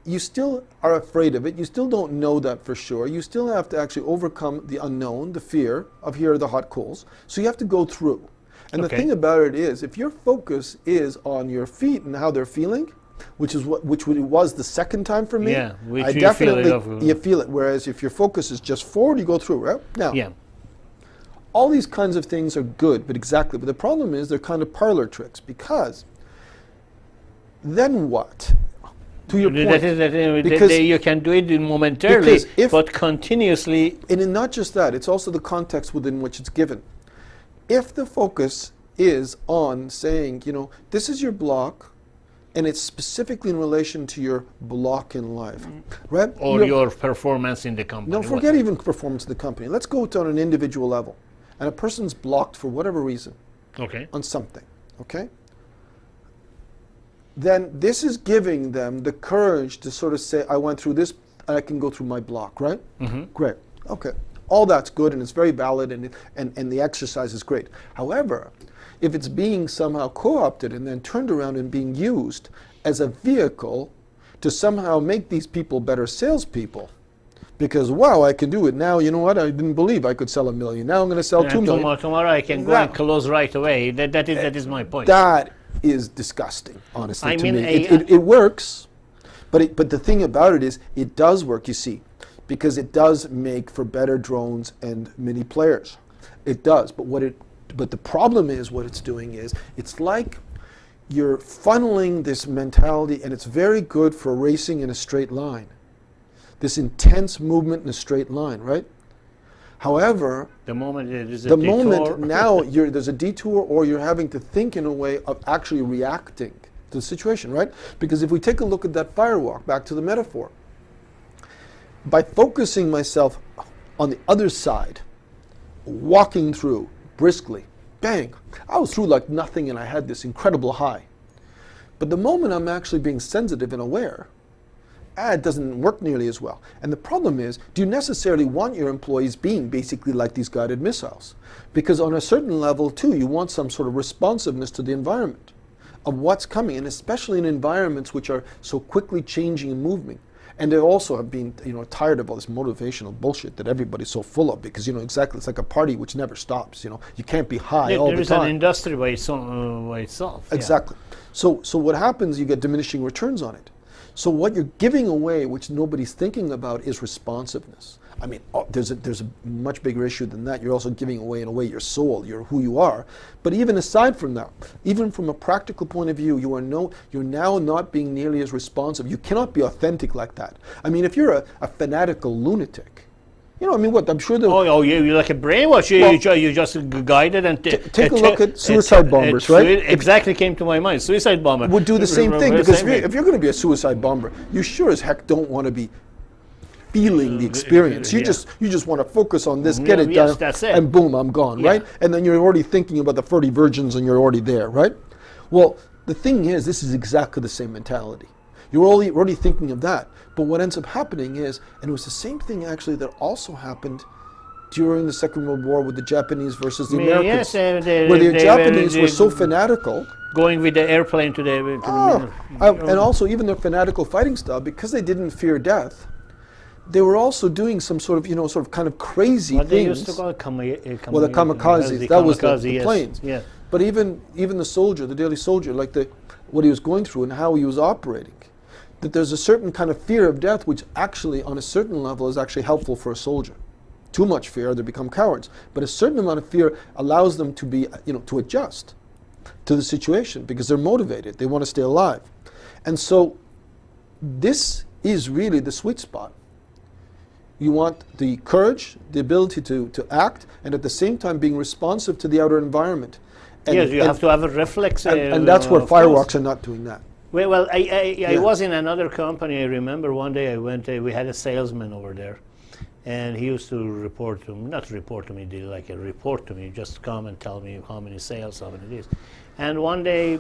B: you still are afraid of it, you still don't know that for sure, you still have to actually overcome the unknown, the fear of here are the hot coals, so you have to go through. And the thing about it is, if your focus is on your feet and how they're feeling, which was the second time for me, I definitely you feel it. Whereas if your focus is just forward, you go through, right? Now, all these kinds of things are good, but the problem is they're kind of parlor tricks, because then what? To your point,
A: because you can do it momentarily, but continuously.
B: And not just that, it's also the context within which it's given. If the focus is on saying, this is your block, and it's specifically in relation to your block in life, right?
A: Or your performance in the company.
B: No, forget even performance in the company. Let's go to on an individual level. And a person's blocked for whatever reason on something, then this is giving them the courage to sort of say, I went through this, and I can go through my block, right? Great. Okay. All that's good and it's very valid and the exercise is great. However, if it's being somehow co-opted and then turned around and being used as a vehicle to somehow make these people better salespeople, because wow, I can do it now. You know what? I didn't believe I could sell 1 million. Now I'm going to sell 2 million.
A: Tomorrow I can go and close right away. That is my point.
B: That is disgusting, honestly.
A: I
B: to
A: mean,
B: me, it works, but the thing about it is, it does work. You see, because it does make for better drones and mini players. It does, but the problem is what it's doing is it's like you're funneling this mentality, and it's very good for racing in a straight line. This intense movement in a straight line, right? However,
A: the moment it is a detour.
B: moment now there's a detour, or you're having to think in a way of actually reacting to the situation, right? Because if we take a look at that firewalk, back to the metaphor, by focusing myself on the other side, walking through briskly, bang, I was through like nothing and I had this incredible high. But the moment I'm actually being sensitive and aware, it doesn't work nearly as well. And the problem is, do you necessarily want your employees being basically like these guided missiles? Because on a certain level too, you want some sort of responsiveness to the environment of what's coming, and especially in environments which are so quickly changing and moving. And they also have been, tired of all this motivational bullshit that everybody's so full of, because exactly, it's like a party which never stops. You can't be high all the time.
A: There is an industry by itself.
B: Exactly. Yeah. So what happens? You get diminishing returns on it. So what you're giving away, which nobody's thinking about, is responsiveness. I mean, there's a much bigger issue than that. You're also giving away, in a way, your soul, who you are. But even aside from that, even from a practical point of view, you're now not being nearly as responsive. You cannot be authentic like that. I mean, if you're a fanatical lunatic, what? I'm sure that.
A: You're like a brainwash. You just guided and
B: take a look at suicide bombers, right?
A: Exactly came to my mind. Suicide bomber
B: would do the same thing, because if you're going to be a suicide bomber, you sure as heck don't want to be feeling the experience. You just want to focus on this, get it done,
A: that's it.
B: And boom, I'm gone, right? And then you're already thinking about the 30 virgins, and you're already there, right? Well, the thing is, this is exactly the same mentality. You're already thinking of that. But what ends up happening is, and it was the same thing actually that also happened during the Second World War with the Japanese versus the Americans, where the Japanese were so fanatical.
A: Going with the airplane to the
B: and also even their fanatical fighting style, because they didn't fear death, they were also doing some sort of kind of crazy things.
A: They used to call it
B: well, the kamikazes, that was the planes.
A: Yes.
B: But even the soldier, the daily soldier, like what he was going through and how he was operating, that there's a certain kind of fear of death which actually, on a certain level, is actually helpful for a soldier. Too much fear, they become cowards. But a certain amount of fear allows them to be, to adjust to the situation, because they're motivated. They want to stay alive. And so this is really the sweet spot. You want the courage, the ability to act, and at the same time being responsive to the outer environment.
A: Yes, you have to have a reflex.
B: And that's where firewalks are not doing that.
A: Well, I was in another company. I remember one day I went, we had a salesman over there, and he used to report to me, not report to me, like a report to me, just come and tell me how many sales, how many it is. And one day,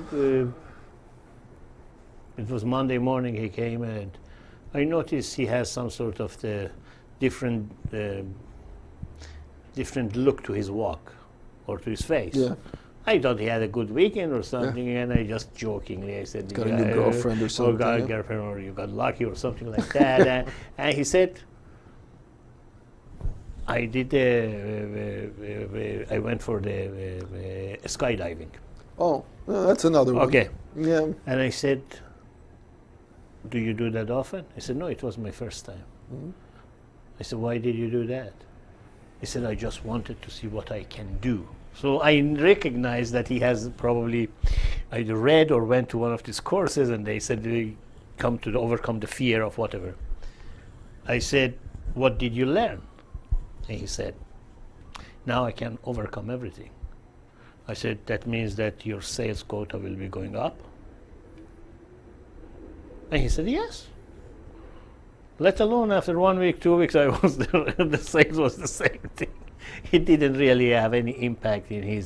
A: it was Monday morning, he came, and I noticed he has some sort of the different look to his walk or to his face. Yeah. I thought he had a good weekend or something, and I just jokingly, I said,
B: got a new girlfriend or something.
A: Or got a girlfriend, or you got lucky or something like that. And he said, I went for the skydiving.
B: Oh, that's another one.
A: Okay.
B: Yeah.
A: And I said, do you do that often? He said, no, it was my first time. Mm-hmm. I said, why did you do that? He said, I just wanted to see what I can do. So I recognize that he has probably either read or went to one of these courses, and they said they come to overcome the fear of whatever. I said, what did you learn? And he said, now I can overcome everything. I said, that means that your sales quota will be going up? And he said, yes. Let alone after 1 week, 2 weeks, I was there, and the sales was the same thing. He didn't really have any impact in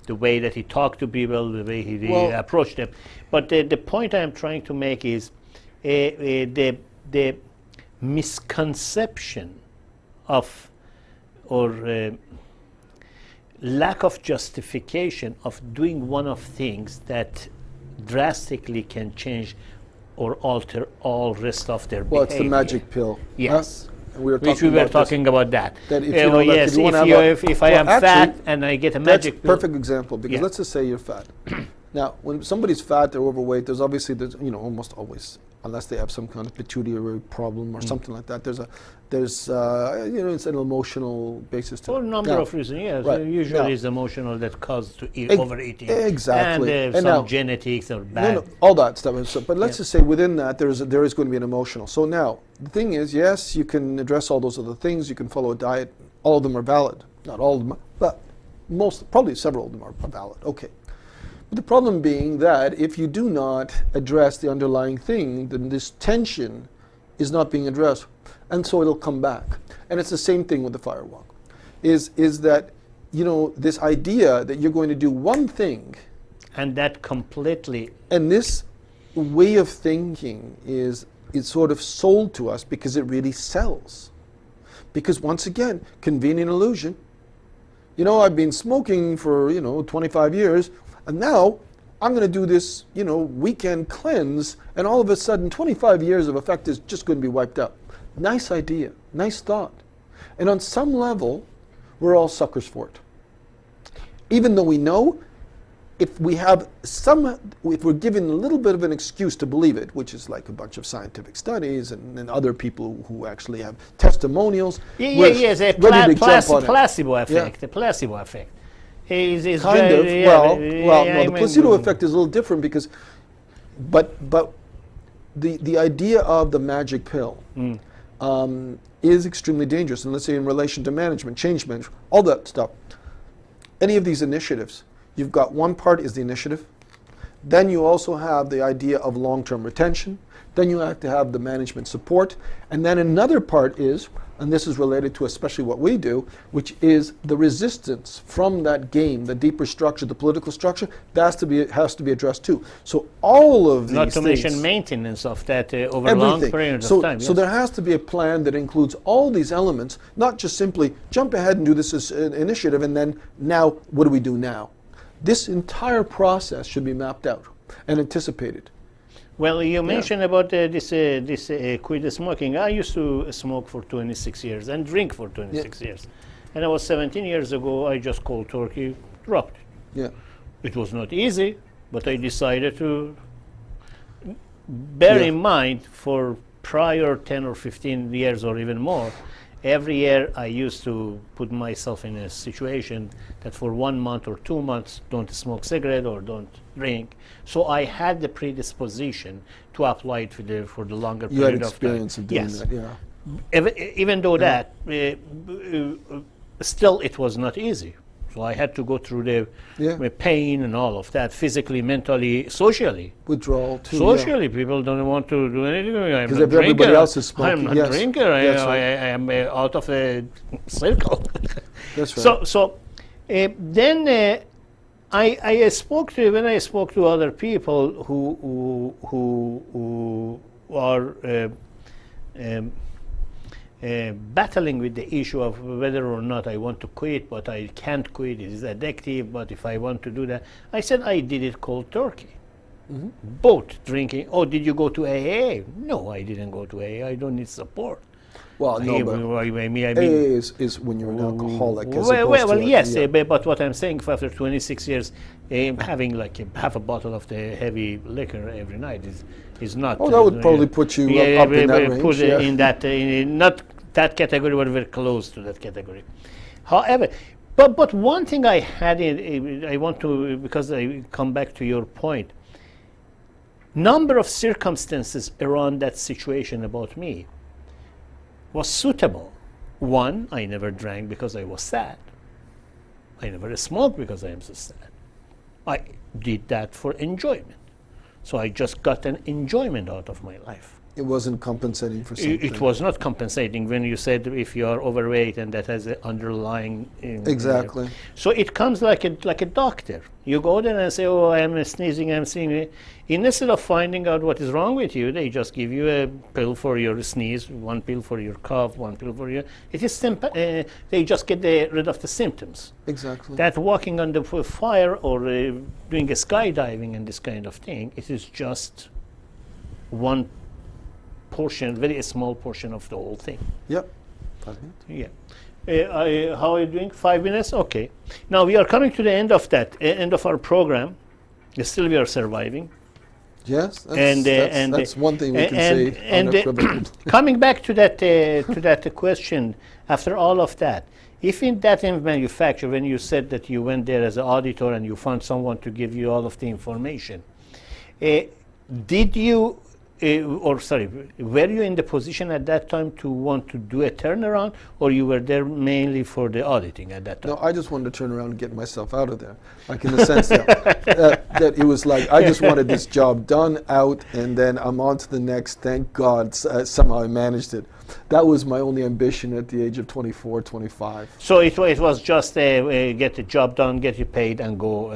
A: the way that he talked to people, the way he approached them. But the point I am trying to make is the misconception of lack of justification of doing one of things that drastically can change or alter all rest of their
B: Well,
A: behavior.
B: it's the magic pill.
A: Yes.
B: And we were
A: Which we were talking about that. If I am fat and I get a magic pill.
B: That's a perfect example, because
A: Yeah.
B: let's just say you're fat. Now, when somebody's fat, they're overweight, there's almost always, unless they have some kind of pituitary problem or something like that, there's it's an emotional basis to it.
A: For a number
B: Now,
A: of reasons, yes.
B: right.
A: Usually
B: Now,
A: it's emotional that causes to overeating.
B: Exactly.
A: And,
B: And
A: some
B: now-
A: genetics or bad.
B: No, all that stuff. So, but let's just say within that, there is going to be an emotional. So now, the thing is, yes, you can address all those other things. You can follow a diet. All of them are valid. Not all of them, but probably several of them are valid. Okay. But the problem being that if you do not address the underlying thing, then this tension is not being addressed, and so it'll come back. And it's the same thing with the firewalk. Is that this idea that you're going to do one thing,
A: And that completely.
B: and this way of thinking is sort of sold to us because it really sells. Because once again, convenient illusion. I've been smoking for 25 years, and now I'm going to do this weekend cleanse, and all of a sudden 25 years of effect is just going to be wiped out. Nice idea, nice thought. And on some level, we're all suckers for it. Even though we know if we're given a little bit of an excuse to believe it, which is like a bunch of scientific studies and other people who actually have testimonials.
A: Yes, a placebo effect.
B: Yeah.
A: The placebo effect. Is
B: Kind of.
A: the
B: The placebo effect is a little different because, but the idea of the magic pill is extremely dangerous. And let's say in relation to management, change management, all that stuff. Any of these initiatives, you've got one part is the initiative. Then you also have the idea of long-term retention. Then you have to have the management support. And then another part is, and this is related to especially what we do, which is the resistance from that game, the deeper structure, the political structure, that has to be addressed too. So all of these
A: Not to
B: things,
A: mention maintenance of that over a long period of time.
B: So
A: Yes.
B: there has to be a plan that includes all these elements, not just simply jump ahead and do this as an initiative and then now, what do we do now? This entire process should be mapped out and anticipated.
A: Well, you mentioned about this quit smoking. I used to smoke for 26 years and drink for 26 years. And I was 17 years ago, I just cold turkey dropped it.
B: Yeah.
A: It was not easy, but I decided to bear in mind for prior 10 or 15 years or even more, every year I used to put myself in a situation that for 1 month or 2 months, don't smoke cigarette or don't drink. So I had the predisposition to apply it for the longer
B: You had
A: period of time.
B: experience of doing
A: Yes.
B: that, yeah.
A: Even though that, still it was not easy. So I had to go through the pain and all of that, physically, mentally, socially.
B: Withdrawal too.
A: Socially, people don't want to do anything. I'm
B: Because
A: not
B: if everybody
A: drinker.
B: else is smoking,
A: I'm not
B: yes.
A: drinker.
B: That's
A: I
B: right.
A: am out of a circle.
B: That's right.
A: So then I spoke to when I spoke to other people who are battling with the issue of whether or not I want to quit, but I can't quit. It is addictive. But if I want to do that, I said I did it cold turkey. Mm-hmm. Both drinking. Oh, did you go to AA? No, I didn't go to AA. I don't need support.
B: Well, no, but
A: I mean,
B: AA is when you're an alcoholic. As
A: well,
B: opposed to
A: yes,
B: yeah.
A: But what I'm saying, after 26 years, having like half a bottle of the heavy liquor every night is not.
B: Oh, that would probably put you up in that range.
A: Put
B: Yeah.
A: in that, not that category, but very close to that category. However, but one thing I had, I want to, because I come back to your point, number of circumstances around that situation about me was suitable. One, I never drank because I was sad. I never smoked because I am so sad. I did that for enjoyment. So I just got an enjoyment out of my life.
B: It wasn't compensating for something.
A: It was not compensating when you said if you are overweight and that has an underlying.
B: Exactly.
A: So it comes like a doctor. You go there and say, "Oh, I'm sneezing, I'm sneezing." Instead of finding out what is wrong with you, they just give you a pill for your sneeze, one pill for your cough, one pill for your. It is simple. They just get rid of the symptoms.
B: Exactly.
A: That walking on the fire or doing a skydiving and this kind of thing, it is just one portion, very small portion of the whole thing.
B: Yep. 5 minutes.
A: Yeah. How are you doing? 5 minutes? Okay. Now we are coming to the end of end of our program. Still we are surviving.
B: Yes, that's one thing we can say unequivocally.
A: Coming back to that question, after all of that, if in that manufacturer, when you said that you went there as an auditor and you found someone to give you all of the information, did you, were you in the position at that time to want to do a turnaround, or you were there mainly for the auditing at that time?
B: No, I just wanted to turn around and get myself out of there. Like in the sense that it was like, I just wanted this job done, out, and then I'm on to the next. Thank God, somehow I managed it. That was my only ambition at the age of 24, 25.
A: So it was just get the job done, get you paid, and go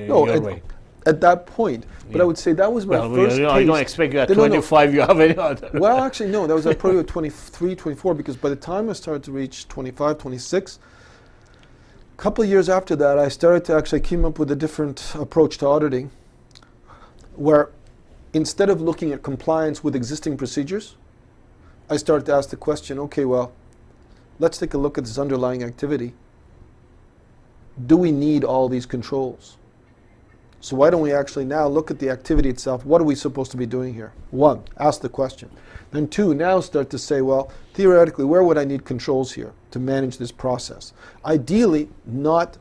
A: your way.
B: At that point, but I would say that was my first taste.
A: I don't expect you at 25 you have any other.
B: Well, actually, no, that was probably at 23, 24, because by the time I started to reach 25, 26, a couple of years after that, I started to actually came up with a different approach to auditing, where instead of looking at compliance with existing procedures, I started to ask the question, okay, well, let's take a look at this underlying activity. Do we need all these controls? So why don't we actually now look at the activity itself? What are we supposed to be doing here? One, ask the question. Then two, now start to say, well, theoretically, where would I need controls here to manage this process? Ideally, not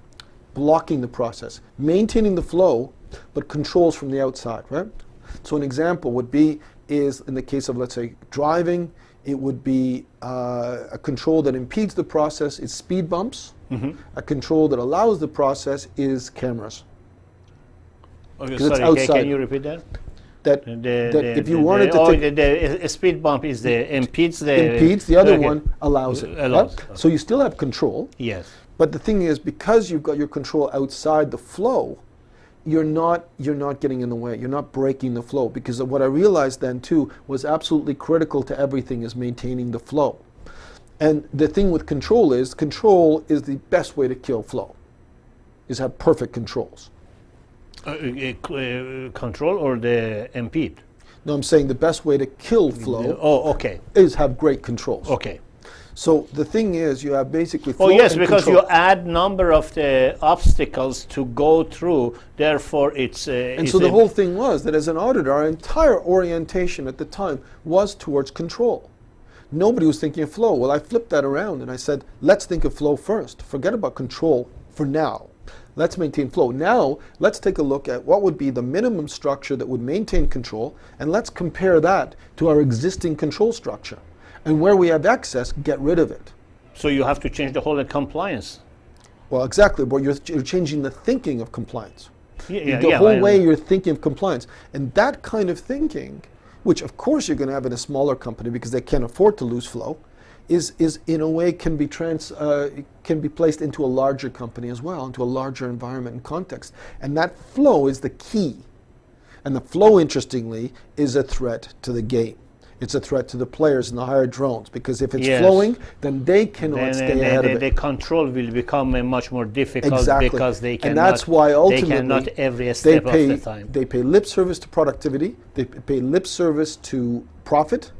B: blocking the process, maintaining the flow, but controls from the outside, right? So an example would be, is in the case of, let's say, driving, it would be a control that impedes the process is speed bumps. Mm-hmm. A control that allows the process is cameras.
A: Okay, sorry, can you repeat that?
B: That if you wanted to take
A: the speed bump is the impedes
B: the other one allows it.
A: Allows.
B: Right? So you still have control.
A: Yes.
B: But the thing is, because you've got your control outside the flow, you're not getting in the way. You're not breaking the flow, because what I realized then too was absolutely critical to everything is maintaining the flow. And the thing with control is the best way to kill flow, is have perfect controls.
A: Control or the impede?
B: No, I'm saying the best way to kill flow
A: okay.
B: is have great controls.
A: Okay.
B: So the thing is, you have basically flow
A: yes,
B: and
A: because
B: control.
A: you add number of the obstacles to go through, therefore it's...
B: and so the whole thing was that as an auditor, our entire orientation at the time was towards control. Nobody was thinking of flow. Well, I flipped that around and I said, let's think of flow first. Forget about control for now. Let's maintain flow. Now, let's take a look at what would be the minimum structure that would maintain control, and let's compare that to our existing control structure. And where we have excess, get rid of it.
A: So you have to change the whole compliance.
B: Well, exactly, but you're changing the thinking of compliance.
A: The
B: whole way you're thinking of compliance. And that kind of thinking, which of course you're going to have in a smaller company because they can't afford to lose flow, is in a way can be placed into a larger company as well, into a larger environment and context. And that flow is the key. And the flow, interestingly, is a threat to the game. It's a threat to the players in the higher drones, because if it's flowing, then they cannot stay ahead of it.
A: The control will become much more difficult because they cannot.
B: And that's why ultimately
A: they cannot every step of the time.
B: They pay lip service to productivity. They pay lip service to profit.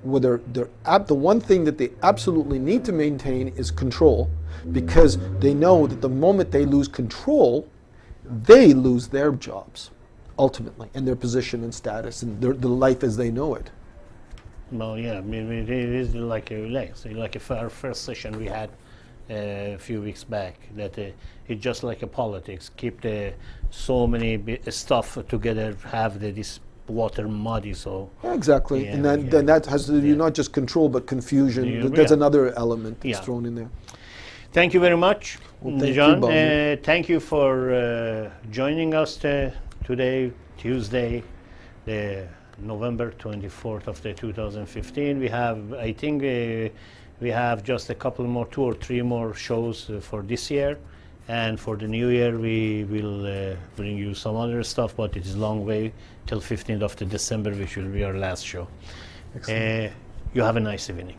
B: Whether the one thing that they absolutely need to maintain is control, because they know that the moment they lose control, they lose their jobs, ultimately, and their position and status and the life as they know it.
A: Well, yeah, I mean, it is like our first session we had a few weeks back, that it's just like a politics. Keep so many stuff together, have this water muddy, so...
B: Yeah, exactly, and then that has to do not just control, but confusion. There's another element that's thrown in there.
A: Thank you very much,
B: John.
A: Thank you for joining us today, Tuesday, the November 24th of the 2015. We have, I think, we have just a couple more, 2 or 3 more shows for this year. And for the new year, we will bring you some other stuff, but it is a long way till 15th of the December, which will be our last show.
B: Excellent.
A: You have a nice evening.